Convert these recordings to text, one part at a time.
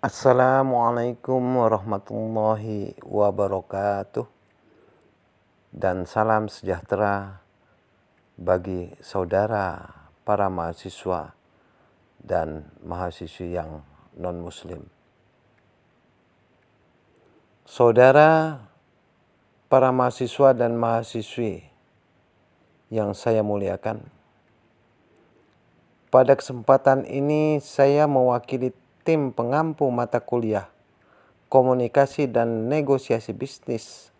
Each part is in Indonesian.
Assalamualaikum warahmatullahi wabarakatuh, dan salam sejahtera bagi saudara para mahasiswa dan mahasiswi yang non-muslim. Saudara para mahasiswa dan mahasiswi yang saya muliakan, pada kesempatan ini saya mewakili tim pengampu mata kuliah Komunikasi dan Negosiasi Bisnis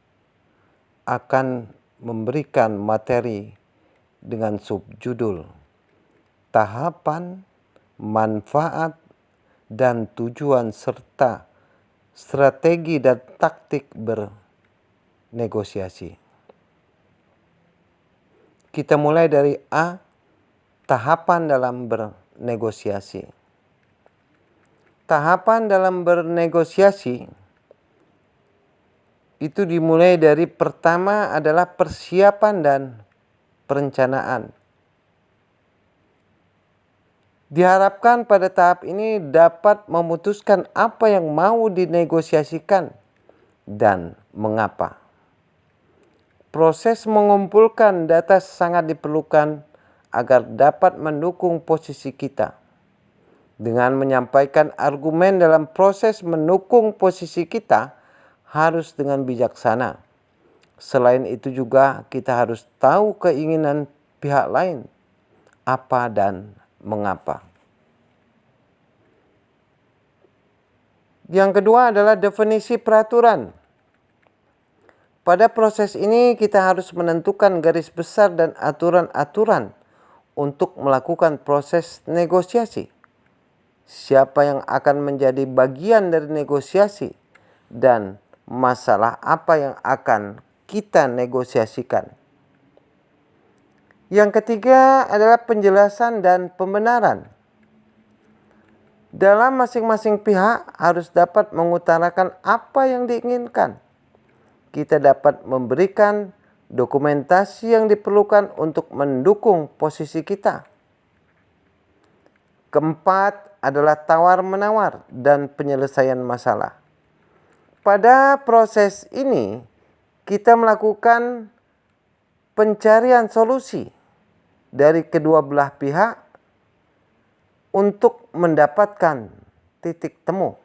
akan memberikan materi dengan subjudul Tahapan, Manfaat, dan Tujuan serta Strategi dan Taktik Bernegosiasi. Kita mulai dari A, tahapan dalam bernegosiasi. Tahapan dalam bernegosiasi itu dimulai dari pertama adalah persiapan dan perencanaan. Diharapkan pada tahap ini dapat memutuskan apa yang mau dinegosiasikan dan mengapa. Proses mengumpulkan data sangat diperlukan agar dapat mendukung posisi kita. Dengan menyampaikan argumen dalam proses mendukung posisi kita harus dengan bijaksana. Selain itu juga kita harus tahu keinginan pihak lain, apa dan mengapa. Yang kedua adalah definisi peraturan. Pada proses ini kita harus menentukan garis besar dan aturan-aturan untuk melakukan proses negosiasi. Siapa yang akan menjadi bagian dari negosiasi dan masalah apa yang akan kita negosiasikan. Yang ketiga adalah penjelasan dan pembenaran. Dalam masing-masing pihak harus dapat mengutarakan apa yang diinginkan. Kita dapat memberikan dokumentasi yang diperlukan untuk mendukung posisi kita. Keempat adalah tawar-menawar dan penyelesaian masalah. Pada proses ini, kita melakukan pencarian solusi dari kedua belah pihak untuk mendapatkan titik temu.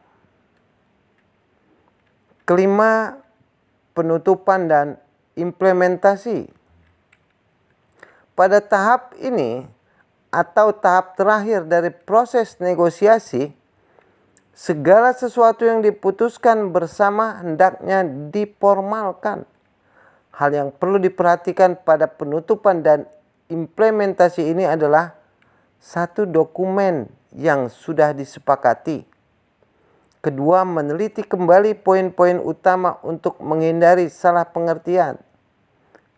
Kelima, penutupan dan implementasi. Pada tahap ini, atau tahap terakhir dari proses negosiasi, segala sesuatu yang diputuskan bersama hendaknya diformalkan. Hal yang perlu diperhatikan pada penutupan dan implementasi ini adalah satu, dokumen yang sudah disepakati. Kedua, meneliti kembali poin-poin utama untuk menghindari salah pengertian.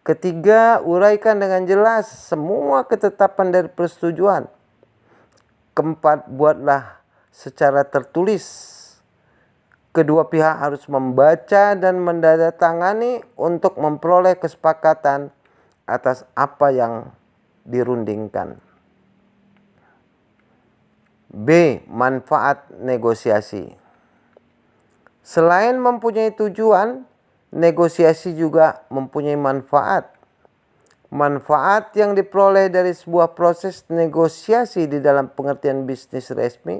Ketiga, uraikan dengan jelas semua ketetapan dari persetujuan. Keempat, buatlah secara tertulis. Kedua pihak harus membaca dan menandatangani untuk memperoleh kesepakatan atas apa yang dirundingkan. B. Manfaat negosiasi. Selain mempunyai tujuan, negosiasi juga mempunyai manfaat. Manfaat yang diperoleh dari sebuah proses negosiasi di dalam pengertian bisnis resmi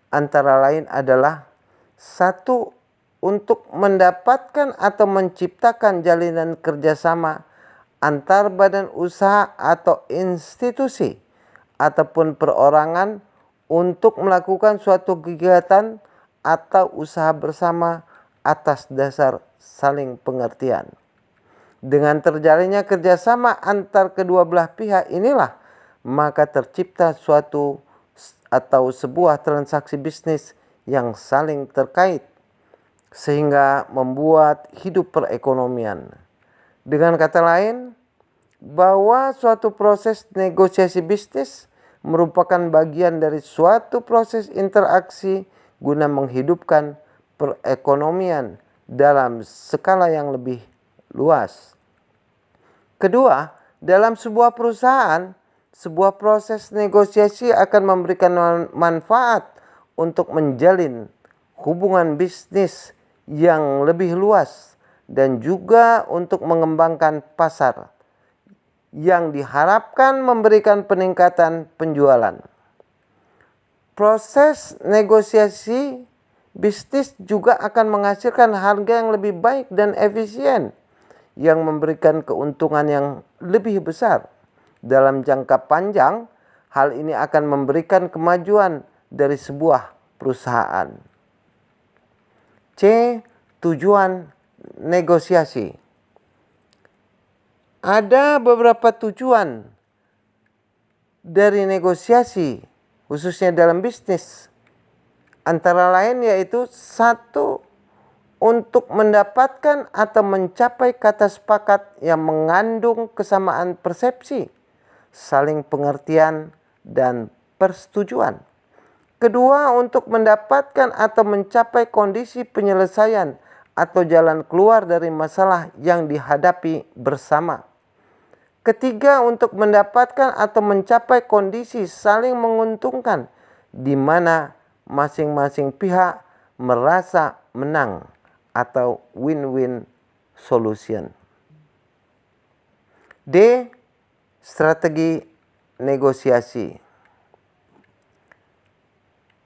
antara lain adalah: satu, untuk mendapatkan atau menciptakan jalinan kerjasama antar badan usaha atau institusi ataupun perorangan untuk melakukan suatu kegiatan atau usaha bersama atas dasar saling pengertian. Dengan terjalinnya kerjasama antar kedua belah pihak inilah maka tercipta suatu atau sebuah transaksi bisnis yang saling terkait sehingga membuat hidup perekonomian. Dengan kata lain, bahwa suatu proses negosiasi bisnis merupakan bagian dari suatu proses interaksi guna menghidupkan perekonomian dalam skala yang lebih luas. Kedua, dalam sebuah perusahaan, sebuah proses negosiasi akan memberikan manfaat untuk menjalin hubungan bisnis yang lebih luas, dan juga untuk mengembangkan pasar yang diharapkan memberikan peningkatan penjualan. Proses negosiasi bisnis juga akan menghasilkan harga yang lebih baik dan efisien, yang memberikan keuntungan yang lebih besar. Dalam jangka panjang, hal ini akan memberikan kemajuan dari sebuah perusahaan. C. Tujuan negosiasi. Ada beberapa tujuan dari negosiasi, khususnya dalam bisnis. Antara lain yaitu 1. Untuk mendapatkan atau mencapai kata sepakat yang mengandung kesamaan persepsi, saling pengertian, dan persetujuan. Kedua, untuk mendapatkan atau mencapai kondisi penyelesaian atau jalan keluar dari masalah yang dihadapi bersama. Ketiga, untuk mendapatkan atau mencapai kondisi saling menguntungkan, di mana masing-masing pihak merasa menang atau win-win solution. D. Strategi negosiasi.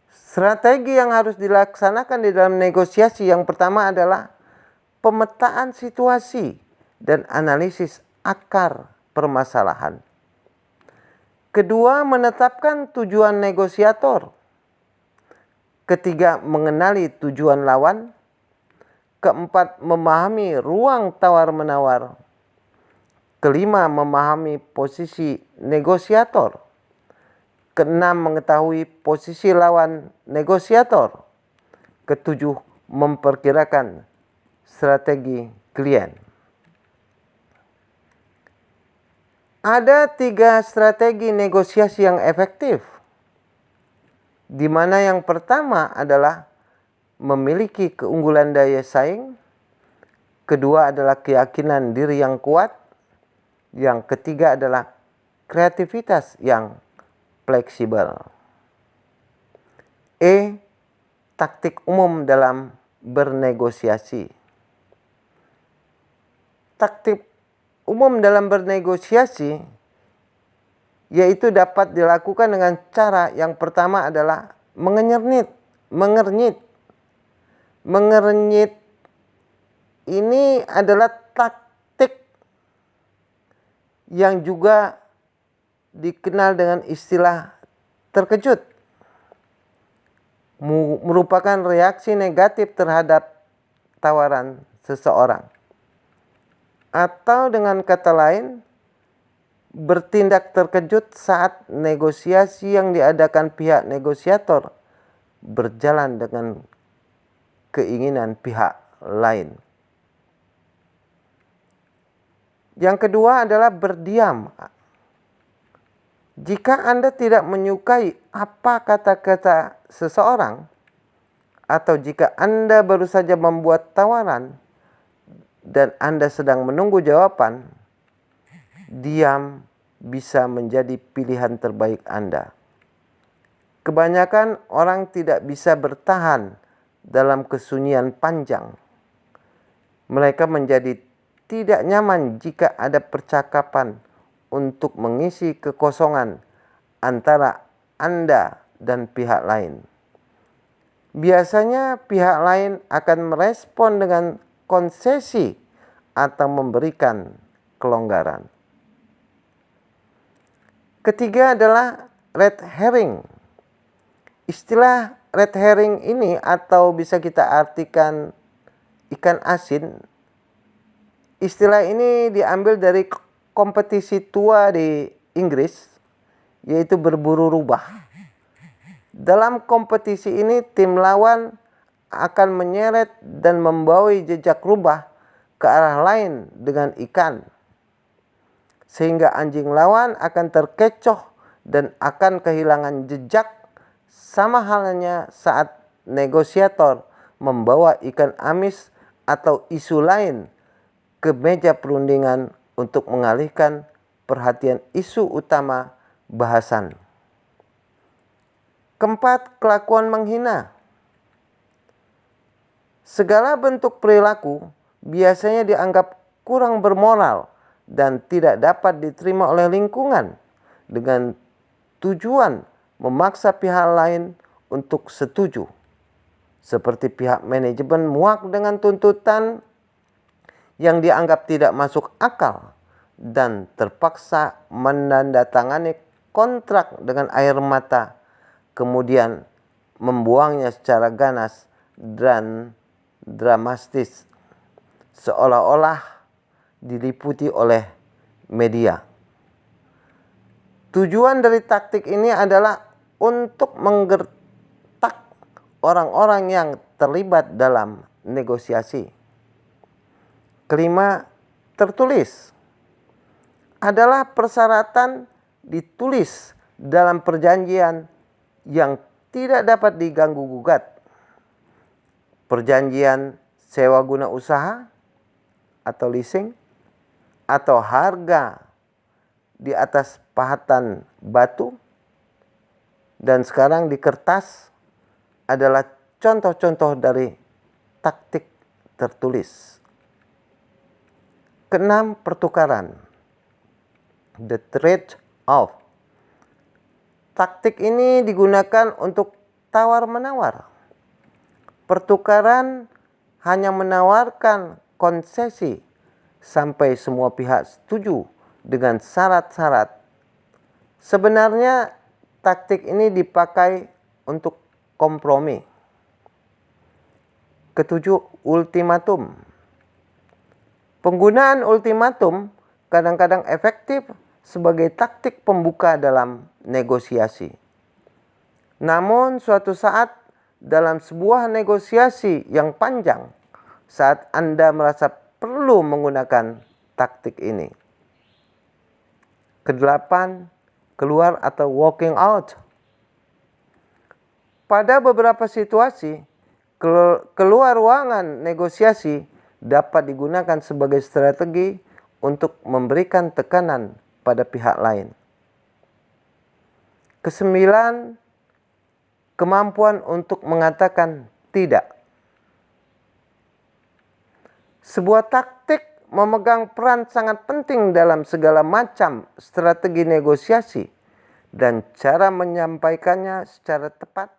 Strategi yang harus dilaksanakan di dalam negosiasi yang pertama adalah pemetaan situasi dan analisis akar permasalahan. Kedua, menetapkan tujuan negosiator. Ketiga, mengenali tujuan lawan. Keempat, memahami ruang tawar-menawar. Kelima, memahami posisi negosiator. Keenam, mengetahui posisi lawan negosiator. Ketujuh, memperkirakan strategi klien. Ada 3 strategi negosiasi yang efektif, di mana yang pertama adalah memiliki keunggulan daya saing, kedua adalah keyakinan diri yang kuat, yang ketiga adalah kreativitas yang fleksibel. E. Taktik umum dalam bernegosiasi. Taktik umum dalam bernegosiasi yaitu dapat dilakukan dengan cara yang pertama adalah mengernyit. Mengernyit ini adalah taktik yang juga dikenal dengan istilah terkejut. Merupakan reaksi negatif terhadap tawaran seseorang. Atau dengan kata lain, bertindak terkejut saat negosiasi yang diadakan pihak negosiator berjalan dengan keinginan pihak lain. Yang kedua adalah berdiam. Jika Anda tidak menyukai apa kata-kata seseorang, atau jika Anda baru saja membuat tawaran dan Anda sedang menunggu jawaban, diam bisa menjadi pilihan terbaik Anda. Kebanyakan orang tidak bisa bertahan dalam kesunyian panjang. Mereka menjadi tidak nyaman jika ada percakapan untuk mengisi kekosongan antara Anda dan pihak lain. Biasanya pihak lain akan merespon dengan konsesi atau memberikan kelonggaran. Ketiga adalah red herring. Istilah red herring ini atau bisa kita artikan ikan asin. Istilah ini diambil dari kompetisi tua di Inggris, yaitu berburu rubah. Dalam kompetisi ini tim lawan akan menyeret dan membawa jejak rubah ke arah lain dengan ikan, sehingga anjing lawan akan terkecoh dan akan kehilangan jejak, sama halnya saat negosiator membawa ikan amis atau isu lain ke meja perundingan untuk mengalihkan perhatian isu utama bahasan. Keempat, kelakuan menghina. Segala bentuk perilaku biasanya dianggap kurang bermoral dan tidak dapat diterima oleh lingkungan dengan tujuan memaksa pihak lain untuk setuju. Seperti pihak manajemen muak dengan tuntutan yang dianggap tidak masuk akal dan terpaksa menandatangani kontrak dengan air mata, kemudian membuangnya secara ganas dan dramatis, seolah-olah diliputi oleh media. Tujuan dari taktik ini adalah untuk menggertak orang-orang yang terlibat dalam negosiasi. Kelima, tertulis adalah persyaratan ditulis dalam perjanjian yang tidak dapat diganggu-gugat. Perjanjian sewa guna usaha atau leasing, atau harga di atas pahatan batu, dan sekarang di kertas adalah contoh-contoh dari taktik tertulis. Keenam, pertukaran. The trade off. Taktik ini digunakan untuk tawar-menawar. Pertukaran hanya menawarkan konsesi sampai semua pihak setuju dengan syarat-syarat. Sebenarnya taktik ini dipakai untuk kompromi. Ketujuh, ultimatum. Penggunaan ultimatum kadang-kadang efektif sebagai taktik pembuka dalam negosiasi. Namun suatu saat dalam sebuah negosiasi yang panjang, saat Anda merasa perlu menggunakan taktik ini. Kedelapan, keluar atau walking out. Pada beberapa situasi, keluar ruangan negosiasi dapat digunakan sebagai strategi untuk memberikan tekanan pada pihak lain. Kesembilan, kemampuan untuk mengatakan tidak. Sebuah taktik memegang peran sangat penting dalam segala macam strategi negosiasi dan cara menyampaikannya secara tepat